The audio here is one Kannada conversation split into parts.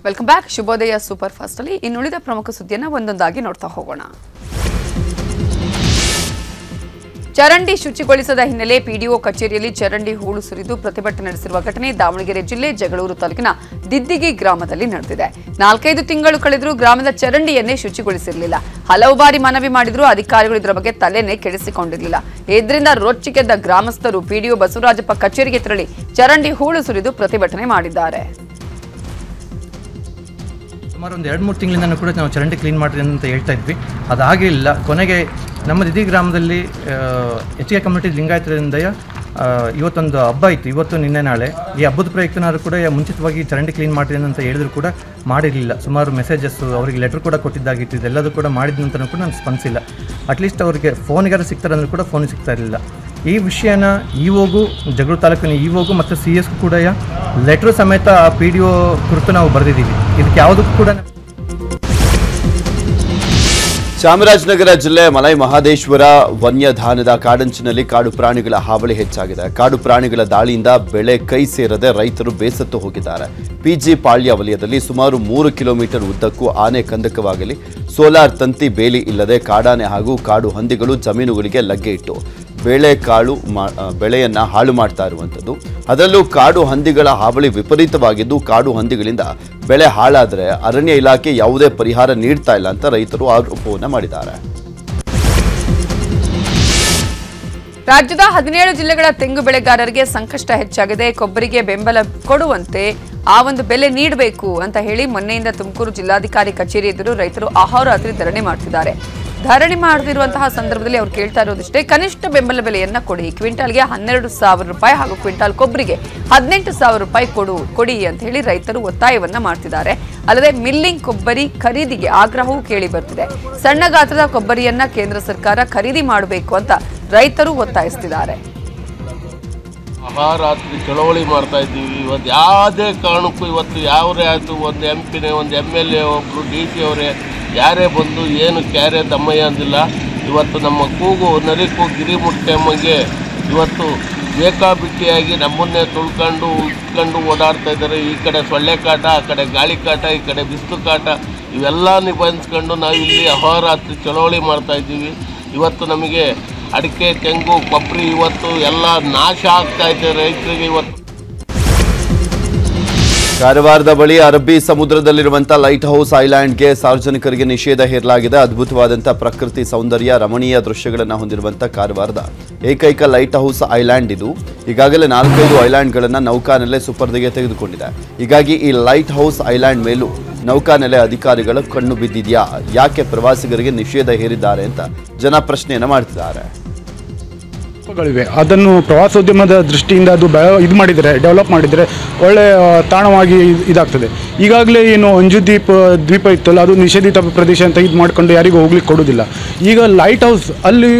Welcome back. ಶುಭೋದಯ ಸೂಪರ್ ಫಾಸ್ಟ್ ಅಲ್ಲಿ ಇನ್ನುಳಿದ ಪ್ರಮುಖ ಸುದ್ದಿಯನ್ನು ಒಂದೊಂದಾಗಿ ನೋಡ್ತಾ ಹೋಗೋಣ. ಚರಂಡಿ ಶುಚಿಗೊಳಿಸದ ಹಿನ್ನೆಲೆ ಪಿಡಿಒ ಕಚೇರಿಯಲ್ಲಿ ಚರಂಡಿ ಹೂಳು ಸುರಿದು ಪ್ರತಿಭಟನೆ ನಡೆಸಿರುವ ಘಟನೆ ದಾವಣಗೆರೆ ಜಿಲ್ಲೆ ಜಗಳೂರು ತಾಲೂಕಿನ ದಿದ್ದಿಗಿ ಗ್ರಾಮದಲ್ಲಿ ನಡೆದಿದೆ. 4-5 ತಿಂಗಳು ಕಳೆದರೂ ಗ್ರಾಮದ ಚರಂಡಿಯನ್ನೇ ಶುಚಿಗೊಳಿಸಿರಲಿಲ್ಲ. ಹಲವು ಬಾರಿ ಮನವಿ ಮಾಡಿದರೂ ಅಧಿಕಾರಿಗಳು ಇದರ ಬಗ್ಗೆ ತಲೆನೇ ಕೆಡಿಸಿಕೊಂಡಿರಲಿಲ್ಲ. ಇದರಿಂದ ರೊಚ್ಚಿಗೆದ್ದ ಗ್ರಾಮಸ್ಥರು ಪಿಡಿಒ ಬಸವರಾಜಪ್ಪ ಕಚೇರಿಗೆ ತೆರಳಿ ಚರಂಡಿ ಹೂಳು ಸುರಿದು ಪ್ರತಿಭಟನೆ ಮಾಡಿದ್ದಾರೆ. ಸುಮಾರು ಒಂದು 2-3 ತಿಂಗಳಿಂದ ಕೂಡ ನಾವು ಚರಂಡಿ ಕ್ಲೀನ್ ಮಾಡಿರಿ ಅಂತ ಹೇಳ್ತಾ ಇದ್ವಿ. ಅದಾಗಲಿಲ್ಲ. ಕೊನೆಗೆ ನಮ್ಮ ದಿದ್ದಿ ಗ್ರಾಮದಲ್ಲಿ ಹೆಚ್ಚಿಗೆ ಕಮ್ಯುನಿಟಿ ಲಿಂಗಾಯತರಿಂದ ಇವತ್ತೊಂದು ಹಬ್ಬ ಇತ್ತು, ಇವತ್ತು ನಿನ್ನೆ ನಾಳೆ. ಈ ಹಬ್ಬದ ಪ್ರಯುಕ್ತನಾದ್ರು ಕೂಡ ಮುಂಚಿತವಾಗಿ ಚರಂಡಿ ಕ್ಲೀನ್ ಮಾಡಿರಿ ಅಂತ ಹೇಳಿದ್ರು ಕೂಡ ಮಾಡಿರಲಿಲ್ಲ. ಸುಮಾರು ಮೆಸೇಜಸ್ಸು, ಅವರಿಗೆ ಲೆಟ್ರ್ ಕೂಡ ಕೊಟ್ಟಿದ್ದಾಗಿತ್ತು. ಇದೆಲ್ಲದೂ ಕೂಡ ಮಾಡಿದ ನಂತರ ಕೂಡ ನಾನು ಸ್ಪಂದಿಸಿಲ್ಲ. ಅಟ್ಲೀಸ್ಟ್ ಅವರಿಗೆ ಫೋನಿಗಾರ ಸಿಗ್ತಾರಂದ್ರೂ ಕೂಡ ಫೋನ್ ಸಿಗ್ತಾ ಇರಲಿಲ್ಲ. ಈ ವಿಷಯನ ಇಒಗೂ, ಜಗಳೂರು ತಾಲೂಕಿನ ಇಒಗೂ ಮತ್ತು CS ಕೂಡ ಲೆಟ್ರು ಸಮೇತ PDO ಕುರಿತು ನಾವು ಬರೆದಿದ್ದೀವಿ. ಇದಕ್ಕೆ ಯಾವುದಕ್ಕೂ ಕೂಡ ಚಾಮರಾಜನಗರ ಜಿಲ್ಲೆ ಮಲೈ ಮಹದೇಶ್ವರ ವನ್ಯಧಾನದ ಕಾಡಂಚಿನಲ್ಲಿ ಕಾಡು ಪ್ರಾಣಿಗಳ ಹಾವಳಿ ಹೆಚ್ಚಾಗಿದೆ. ಕಾಡು ಪ್ರಾಣಿಗಳ ದಾಳಿಯಿಂದ ಬೆಳೆ ಕೈ ಸೇರದೆ ರೈತರು ಬೇಸತ್ತು ಹೋಗಿದ್ದಾರೆ. PG ಪಾಳ್ಯ ವಲಯದಲ್ಲಿ ಸುಮಾರು 3 ಕಿಲೋಮೀಟರ್ ಉದ್ದಕ್ಕೂ ಆನೆ ಕಂದಕವಾಗಲಿ, ಸೋಲಾರ್ ತಂತಿ ಬೇಲಿ ಇಲ್ಲದೆ ಕಾಡಾನೆ ಹಾಗೂ ಕಾಡು ಹಂದಿಗಳು ಜಮೀನುಗಳಿಗೆ ಲಗ್ಗೆ ಇಟ್ಟು ಬೆಳೆಯನ್ನ ಹಾಳು ಮಾಡ್ತಾ ಇರುವಂಥದ್ದು. ಅದರಲ್ಲೂ ಕಾಡು ಹಂದಿಗಳ ಹಾವಳಿ ವಿಪರೀತವಾಗಿದ್ದು, ಕಾಡು ಹಂದಿಗಳಿಂದ ಬೆಳೆ ಹಾಳಾದರೆ ಅರಣ್ಯ ಇಲಾಖೆ ಯಾವುದೇ ಪರಿಹಾರ ನೀಡ್ತಾ ಇಲ್ಲ ಅಂತ ರೈತರು ಆರೋಪವನ್ನು ಮಾಡಿದ್ದಾರೆ. ರಾಜ್ಯದ 17 ಜಿಲ್ಲೆಗಳ ತೆಂಗು ಬೆಳೆಗಾರರಿಗೆ ಸಂಕಷ್ಟ ಹೆಚ್ಚಾಗಿದೆ. ಕೊಬ್ಬರಿಗೆ ಬೆಂಬಲ ಕೊಡುವಂತೆ ಆ ಒಂದು ಬೆಲೆ ನೀಡಬೇಕು ಅಂತ ಹೇಳಿ ಮೊನ್ನೆಯಿಂದ ತುಮಕೂರು ಜಿಲ್ಲಾಧಿಕಾರಿ ಕಚೇರಿ ಎದುರು ರೈತರು ಅಹೋರಾತ್ರಿ ಧರಣಿ ಮಾಡ್ತಿದ್ದಾರೆ. ಧರಣಿ ಮಾಡದಿರುವಂತಹ ಸಂದರ್ಭದಲ್ಲಿ ಅವರು ಕೇಳ್ತಾ ಇರೋದಿಷ್ಟೇ, ಕನಿಷ್ಠ ಬೆಂಬಲ ಬೆಲೆಯನ್ನ ಕೊಡಿ. ಕ್ವಿಂಟಾಲ್ಗೆ 12,000 ರೂಪಾಯಿ ಹಾಗೂ ಕ್ವಿಂಟಾಲ್ ಕೊಬ್ಬರಿಗೆ 18,000 ರೂಪಾಯಿ ಕೊಡಿ ಅಂತ ಹೇಳಿ ರೈತರು ಒತ್ತಾಯವನ್ನ ಮಾಡ್ತಿದ್ದಾರೆ. ಅಲ್ಲದೆ ಮಿಲ್ಲಿಂಗ್ ಕೊಬ್ಬರಿ ಖರೀದಿಗೆ ಆಗ್ರಹವೂ ಕೇಳಿ ಬರ್ತಿದೆ. ಸಣ್ಣ ಗಾತ್ರದ ಕೊಬ್ಬರಿಯನ್ನ ಕೇಂದ್ರ ಸರ್ಕಾರ ಖರೀದಿ ಮಾಡಬೇಕು ಅಂತ ರೈತರು ಒತ್ತಾಯಿಸ್ತಿದ್ದಾರೆ. ಅಹೋರಾತ್ರಿ ಚಳವಳಿ ಮಾಡ್ತಾ ಇದ್ದೀವಿ. ಇವತ್ತು ಯಾವುದೇ ಕಾರಣಕ್ಕೂ ಇವತ್ತು ಯಾವರೇ ಆಯಿತು, ಒಂದು MP ಒಂದು MLA ಒಬ್ಬರು DC ಅವರೇ ಯಾರೇ ಬಂದು ಏನು ಕ್ಯಾರೆ ದಮ್ಮಯ್ಯ ಅಂದಿಲ್ಲ. ಇವತ್ತು ನಮ್ಮ ಕೂಗು ನರಿಕು ಗಿರಿಮುಟ್ಟೆಮ್ಮಗೆ ಇವತ್ತು ಬೇಕಾಬಿಟ್ಟಿಯಾಗಿ ನಮ್ಮನ್ನೇ ತುಳ್ಕೊಂಡು ಉಳ್ಕೊಂಡು ಓಡಾಡ್ತಾ ಇದ್ದಾರೆ. ಈ ಕಡೆ ಸೊಳ್ಳೆ ಕಾಟ, ಆ ಕಡೆ ಗಾಳಿ ಕಾಟ, ಈ ಕಡೆ ಬಿಸಿಲು ಕಾಟ, ಇವೆಲ್ಲ ನಿಭಾಯಿಸ್ಕೊಂಡು ನಾವು ಇಲ್ಲಿ ಅಹೋರಾತ್ರಿ ಚಳವಳಿ ಮಾಡ್ತಾ ಇದ್ದೀವಿ. ಇವತ್ತು ನಮಗೆ ಅಡಿಕೆ, ತೆಂಗು, ಕೊಬ್ಬರಿ ಇವತ್ತು ಎಲ್ಲ ನಾಶ ಆಗ್ತಾ ಇದೆ ರೈತರಿಗೆ. ಇವತ್ತು ಕಾರವಾರದ ಬಳಿ ಅರಬ್ಬಿ ಸಮುದ್ರದಲ್ಲಿರುವಂತಹ ಲೈಟ್ ಹೌಸ್ ಐಲ್ಯಾಂಡ್ಗೆ ಸಾರ್ವಜನಿಕರಿಗೆ ನಿಷೇಧ ಹೇರಲಾಗಿದೆ. ಅದ್ಭುತವಾದಂತಹ ಪ್ರಕೃತಿ ಸೌಂದರ್ಯ, ರಮಣೀಯ ದೃಶ್ಯಗಳನ್ನು ಹೊಂದಿರುವಂತಹ ಕಾರವಾರದ ಏಕೈಕ ಲೈಟ್ ಹೌಸ್ ಐಲ್ಯಾಂಡ್ ಇದು. ಈಗಾಗಲೇ 4-5 ಐಲ್ಯಾಂಡ್ಗಳನ್ನು ನೌಕಾನೆಲೆ ಸುಪರ್ದಿಗೆ ತೆಗೆದುಕೊಂಡಿದೆ. ಹೀಗಾಗಿ ಈ ಲೈಟ್ ಹೌಸ್ ಐಲ್ಯಾಂಡ್ ಮೇಲೂ ನೌಕಾನೆಲೆ ಅಧಿಕಾರಿಗಳು ಕಣ್ಣು ಬಿದ್ದಿದೆಯಾ, ಯಾಕೆ ಪ್ರವಾಸಿಗರಿಗೆ ನಿಷೇಧ ಹೇರಿದ್ದಾರೆ ಅಂತ ಜನ ಪ್ರಶ್ನೆಯನ್ನು ಮಾಡ್ತಿದ್ದಾರೆ. ಅದನ್ನು ಪ್ರವಾಸೋದ್ಯಮದ ದೃಷ್ಟಿಯಿಂದ ಅದು ಡೆವಲಪ್ ಮಾಡಿದರೆ ಒಳ್ಳೆಯ ತಾಣವಾಗಿ ಇದಾಗ್ತದೆ. ಈಗಾಗಲೇ ಏನು ಅಂಜು ದ್ವೀಪ ಇತ್ತಲ್ಲ, ಅದು ನಿಷೇಧಿತ ಪ್ರದೇಶ ಅಂತ ಇದು ಮಾಡ್ಕೊಂಡು ಯಾರಿಗೂ ಹೋಗ್ಲಿಕ್ಕೆ ಕೊಡೋದಿಲ್ಲ. ಈಗ ಲೈಟ್ ಹೌಸ್ ಅಲ್ಲಿ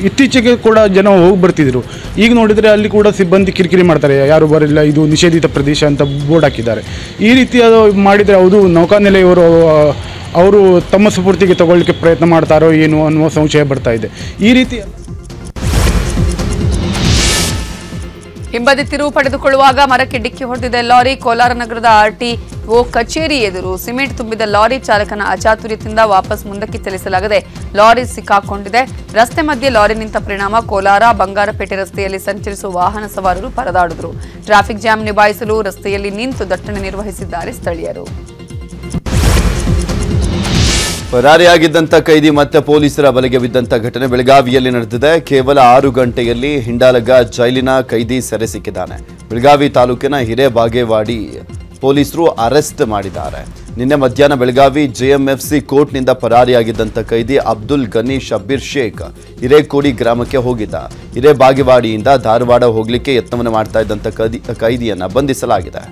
ಇತ್ತೀಚೆಗೆ ಕೂಡ ಜನ ಹೋಗಿ ಬರ್ತಿದ್ರು. ಈಗ ನೋಡಿದರೆ ಅಲ್ಲಿ ಕೂಡ ಸಿಬ್ಬಂದಿ ಕಿರಿಕಿರಿ ಮಾಡ್ತಾರೆ, ಯಾರು ಬರಲಿಲ್ಲ, ಇದು ನಿಷೇಧಿತ ಪ್ರದೇಶ ಅಂತ ಬೋರ್ಡ್ ಹಾಕಿದ್ದಾರೆ. ಈ ರೀತಿ ಅದು ಮಾಡಿದರೆ ಅದು ನೌಕಾನೆಲೆಯವರು ಅವರು ತಮ್ಮ ಸುಪೂರ್ತಿಗೆ ತಗೊಳ್ಳಿಕ್ಕೆ ಪ್ರಯತ್ನ ಮಾಡ್ತಾರೋ ಏನು ಅನ್ನುವ ಸಂಶಯ ಬರ್ತಾ ಇದೆ. ಈ ರೀತಿ ಹಿಂಬದಿ ತಿರುವು ಪಡೆದುಕೊಳ್ಳುವಾಗ ಮರಕ್ಕೆ ಡಿಕ್ಕಿ ಹೊಡೆದಿದೆ ಲಾರಿ. ಕೋಲಾರ ನಗರದ RTO ಕಚೇರಿ ಎದುರು ಸಿಮೆಂಟ್ ತುಂಬಿದ ಲಾರಿ ಚಾಲಕನ ಅಚಾತುರ್ಯದಿಂದ ವಾಪಸ್ ಮುಂದಕ್ಕೆ ಚಲಿಸಲಾಗದೆ ಲಾರಿ ಸಿಕ್ಕಾಕೊಂಡಿದೆ. ರಸ್ತೆ ಮಧ್ಯೆ ಲಾರಿ ನಿಂತ ಪರಿಣಾಮ ಕೋಲಾರ ಬಂಗಾರಪೇಟೆ ರಸ್ತೆಯಲ್ಲಿ ಸಂಚರಿಸುವ ವಾಹನ ಸವಾರರು ಪರದಾಡಿದರು. ಟ್ರಾಫಿಕ್ ಜಾಮ್ ನಿಭಾಯಿಸಲು ರಸ್ತೆಯಲ್ಲಿ ನಿಂತು ದಟ್ಟಣೆ ನಿರ್ವಹಿಸಿದ್ದಾರೆ ಸ್ಥಳೀಯರು. ಪರಾರಿಯಾಗಿದ್ದಂಥ ಕೈದಿ ಮತ್ತೆ ಪೊಲೀಸರ ಬಲೆಗೆ ಬಿದ್ದಂಥ ಘಟನೆ ಬೆಳಗಾವಿಯಲ್ಲಿ ನಡೆದಿದೆ. ಕೇವಲ 6 ಗಂಟೆಯಲ್ಲಿ ಹಿಂಡಾಲಗ ಜೈಲಿನ ಕೈದಿ ಸೆರೆ ಸಿಕ್ಕಿದ್ದಾನೆ. ಬೆಳಗಾವಿ ತಾಲೂಕಿನ ಹಿರೇಬಾಗೇವಾಡಿ ಪೊಲೀಸರು ಅರೆಸ್ಟ್ ಮಾಡಿದ್ದಾರೆ. ನಿನ್ನೆ ಮಧ್ಯಾಹ್ನ ಬೆಳಗಾವಿ JMFC ಕೋರ್ಟ್ನಿಂದ ಪರಾರಿಯಾಗಿದ್ದಂಥ ಕೈದಿ ಅಬ್ದುಲ್ ಗನಿ ಶಬ್ಬೀರ್ ಶೇಖ್ ಹಿರೇಕೋಡಿ ಗ್ರಾಮಕ್ಕೆ ಹೋಗಿದ್ದ. ಹಿರೇಬಾಗೇವಾಡಿಯಿಂದ ಧಾರವಾಡ ಹೋಗಲಿಕ್ಕೆ ಯತ್ನವನ್ನು ಮಾಡ್ತಾ ಇದ್ದಂಥ ಕೈದಿಯನ್ನು ಬಂಧಿಸಲಾಗಿದೆ.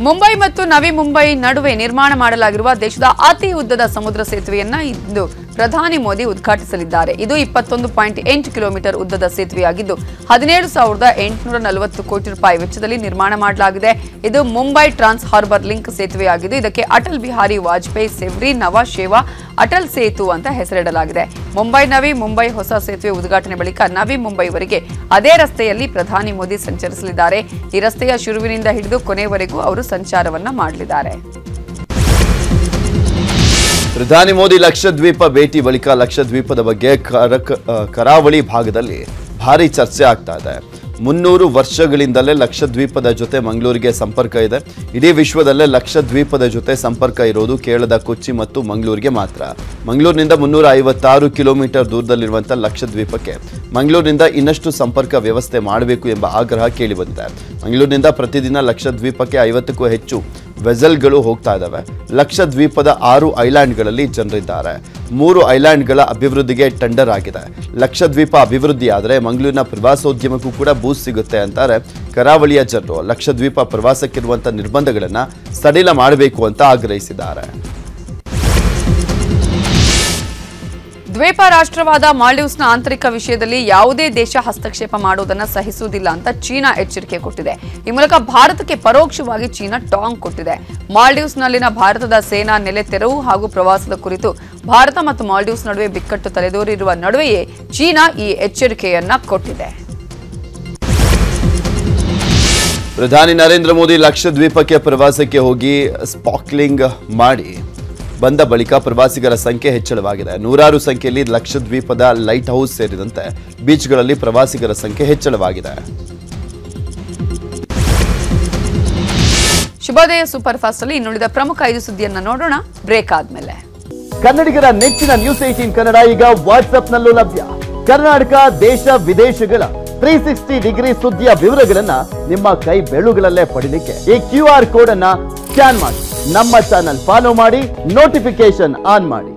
ಮುಂಬೈ ಮತ್ತು ನವಿ ಮುಂಬೈ ನಡುವೆ ನಿರ್ಮಾಣ ಮಾಡಲಾಗಿರುವ ದೇಶದ ಅತಿ ಉದ್ದದ ಸಮುದ್ರ ಸೇತುವೆಯನ್ನ ಇಂದು ಪ್ರಧಾನಿ ಮೋದಿ ಉದ್ಘಾಟಿಸಲಿದ್ದಾರೆ. ಇದು 21.8 ಕಿಲೋಮೀಟರ್ ಉದ್ದದ ಸೇತುವೆಯಾಗಿದ್ದು 17,840 ಕೋಟಿ ರೂಪಾಯಿ ವೆಚ್ಚದಲ್ಲಿ ನಿರ್ಮಾಣ ಮಾಡಲಾಗಿದೆ. ಇದು ಮುಂಬೈ ಟ್ರಾನ್ಸ್ ಹಾರ್ಬರ್ ಲಿಂಕ್ ಸೇತುವೆಯಾಗಿದ್ದು ಇದಕ್ಕೆ ಅಟಲ್ ಬಿಹಾರಿ ವಾಜಪೇಯಿ ಸೆವ್ರಿ ನವ ಶೇವಾ ಅಟಲ್ ಸೇತು ಅಂತ ಹೆಸರಿಡಲಾಗಿದೆ. ಮುಂಬೈ ನವಿ ಮುಂಬೈ ಹೊಸ ಸೇತುವೆ ಉದ್ಘಾಟನೆ ಬಳಿಕ ನವಿ ಮುಂಬೈವರೆಗೆ ಅದೇ ರಸ್ತೆಯಲ್ಲಿ ಪ್ರಧಾನಿ ಮೋದಿ ಸಂಚರಿಸಲಿದ್ದಾರೆ. ಈ ರಸ್ತೆಯ ಶುರುವಿನಿಂದ ಹಿಡಿದು ಕೊನೆವರೆಗೂ ಅವರು ಸಂಚಾರವನ್ನ ಮಾಡಲಿದ್ದಾರೆ. ಪ್ರಧಾನಿ ಮೋದಿ ಲಕ್ಷದ್ವೀಪ ಭೇಟಿ ಬಳಿಕ ಲಕ್ಷದ್ವೀಪದ ಬಗ್ಗೆ ಕರಾವಳಿ ಭಾಗದಲ್ಲಿ ಭಾರಿ ಚರ್ಚೆ ಆಗ್ತಾ ಇದೆ. 300 ವರ್ಷಗಳಿಂದಲೇ ಲಕ್ಷದ್ವೀಪದ ಜೊತೆ ಮಂಗಳೂರಿಗೆ ಸಂಪರ್ಕ ಇದೆ. ಇಡೀ ವಿಶ್ವದಲ್ಲೇ ಲಕ್ಷದ್ವೀಪದ ಜೊತೆ ಸಂಪರ್ಕ ಇರೋದು ಕೇರಳದ ಕೊಚ್ಚಿ ಮತ್ತು ಮಂಗಳೂರಿಗೆ ಮಾತ್ರ. ಮಂಗಳೂರಿನಿಂದ 356 ಕಿಲೋಮೀಟರ್ ದೂರದಲ್ಲಿರುವಂತಹ ಲಕ್ಷದ್ವೀಪಕ್ಕೆ ಮಂಗಳೂರಿನಿಂದ ಇನ್ನಷ್ಟು ಸಂಪರ್ಕ ವ್ಯವಸ್ಥೆ ಮಾಡಬೇಕು ಎಂಬ ಆಗ್ರಹ ಕೇಳಿಬಂದಿದೆ. ಮಂಗಳೂರಿನಿಂದ ಪ್ರತಿದಿನ ಲಕ್ಷದ್ವೀಪಕ್ಕೆ 50ಕ್ಕೂ ಹೆಚ್ಚು ವೆಸಲ್ಗಳು ಹೋಗ್ತಾ ಇದ್ದಾವೆ. ಲಕ್ಷದ್ವೀಪದ 6 ಐಲ್ಯಾಂಡ್ಗಳಲ್ಲಿ ಜನರಿದ್ದಾರೆ. 3 ಐಲ್ಯಾಂಡ್ಗಳ ಅಭಿವೃದ್ಧಿಗೆ ಟೆಂಡರ್ ಆಗಿದೆ. ಲಕ್ಷದ್ವೀಪ ಅಭಿವೃದ್ಧಿ ಆದರೆ ಮಂಗಳೂರಿನ ಪ್ರವಾಸೋದ್ಯಮಕ್ಕೂ ಕೂಡ ಬೂಸ್ಟ್ ಸಿಗುತ್ತೆ ಅಂತಾರೆ ಕರಾವಳಿಯ ಜನರು. ಲಕ್ಷದ್ವೀಪ ಪ್ರವಾಸಕ್ಕಿರುವಂತಹ ನಿರ್ಬಂಧಗಳನ್ನು ಸಡಿಲ ಮಾಡಬೇಕು ಅಂತ ಆಗ್ರಹಿಸಿದ್ದಾರೆ. ದ್ವೀಪ ರಾಷ್ಟ್ರವಾದ ಮಾಲ್ಡೀವ್ಸ್ನ ಆಂತರಿಕ ವಿಷಯದಲ್ಲಿ ಯಾವುದೇ ದೇಶ ಹಸ್ತಕ್ಷೇಪ ಮಾಡುವುದನ್ನು ಸಹಿಸುವುದಿಲ್ಲ ಅಂತ ಚೀನಾ ಎಚ್ಚರಿಕೆ ಕೊಟ್ಟಿದೆ. ಈ ಮೂಲಕ ಭಾರತಕ್ಕೆ ಪರೋಕ್ಷವಾಗಿ ಚೀನಾ ಟಾಂಗ್ ಕೊಟ್ಟಿದೆ. ಮಾಲ್ಡೀವ್ಸ್ನಲ್ಲಿನ ಭಾರತದ ಸೇನಾ ನೆಲೆ ತೆರವು ಹಾಗೂ ಪ್ರವಾಸದ ಕುರಿತು ಭಾರತ ಮತ್ತು ಮಾಲ್ಡೀವ್ಸ್ ನಡುವೆ ಬಿಕ್ಕಟ್ಟು ತಲೆದೋರಿರುವ ನಡುವೆಯೇ ಚೀನಾ ಈ ಎಚ್ಚರಿಕೆಯನ್ನ ಕೊಟ್ಟಿದೆ. ಪ್ರಧಾನಿ ನರೇಂದ್ರ ಮೋದಿ ಲಕ್ಷದ್ವೀಪಕ್ಕೆ ಪ್ರವಾಸಕ್ಕೆ ಹೋಗಿ ಸ್ಪಾರ್ಕ್ಲಿಂಗ್ ಮಾಡಿ ಬಂದ ಬಳಿಕ ಪ್ರವಾಸಿಗರ ಸಂಖ್ಯೆ ಹೆಚ್ಚಳವಾಗಿದೆ. 100 ಸಂಖ್ಯೆಯಲ್ಲಿ ಲಕ್ಷದ್ವೀಪದ ಲೈಟ್ ಹೌಸ್ ಸೇರಿದಂತೆ ಬೀಚ್ಗಳಲ್ಲಿ ಪ್ರವಾಸಿಗರ ಸಂಖ್ಯೆ ಹೆಚ್ಚಳವಾಗಿದೆ. ಶುಭೋದಯ ಸೂಪರ್ ಫಾಸ್ಟ್ ಅಲ್ಲಿ ಇನ್ನುಳಿದ ಪ್ರಮುಖ 5 ಸುದ್ದಿಯನ್ನ ನೋಡೋಣ ಬ್ರೇಕ್ ಆದ್ಮೇಲೆ. ಕನ್ನಡಿಗರ ನೆಚ್ಚಿನ ನ್ಯೂಸ್ 18 ಕನ್ನಡ ಈಗ ವಾಟ್ಸ್ಆಪ್ನಲ್ಲೂ ಲಭ್ಯ. ಕರ್ನಾಟಕ ದೇಶ ವಿದೇಶಗಳ 360 ಡಿಗ್ರಿ ಸುದ್ದಿಯ ವಿವರಗಳನ್ನ ನಿಮ್ಮ ಕೈ ಬೆರಳುಗಳಲ್ಲೇ ಪಡಿಲಿಕ್ಕೆ ಈ QR ಕೋಡ್ ಅನ್ನ ಸ್ಕ್ಯಾನ್ ಮಾಡಿ ನಮ್ಮ ಚಾನಲ್ ಫಾಲೋ ಮಾಡಿ, ನೋಟಿಫಿಕೇಶನ್ ಆನ್ ಮಾಡಿ.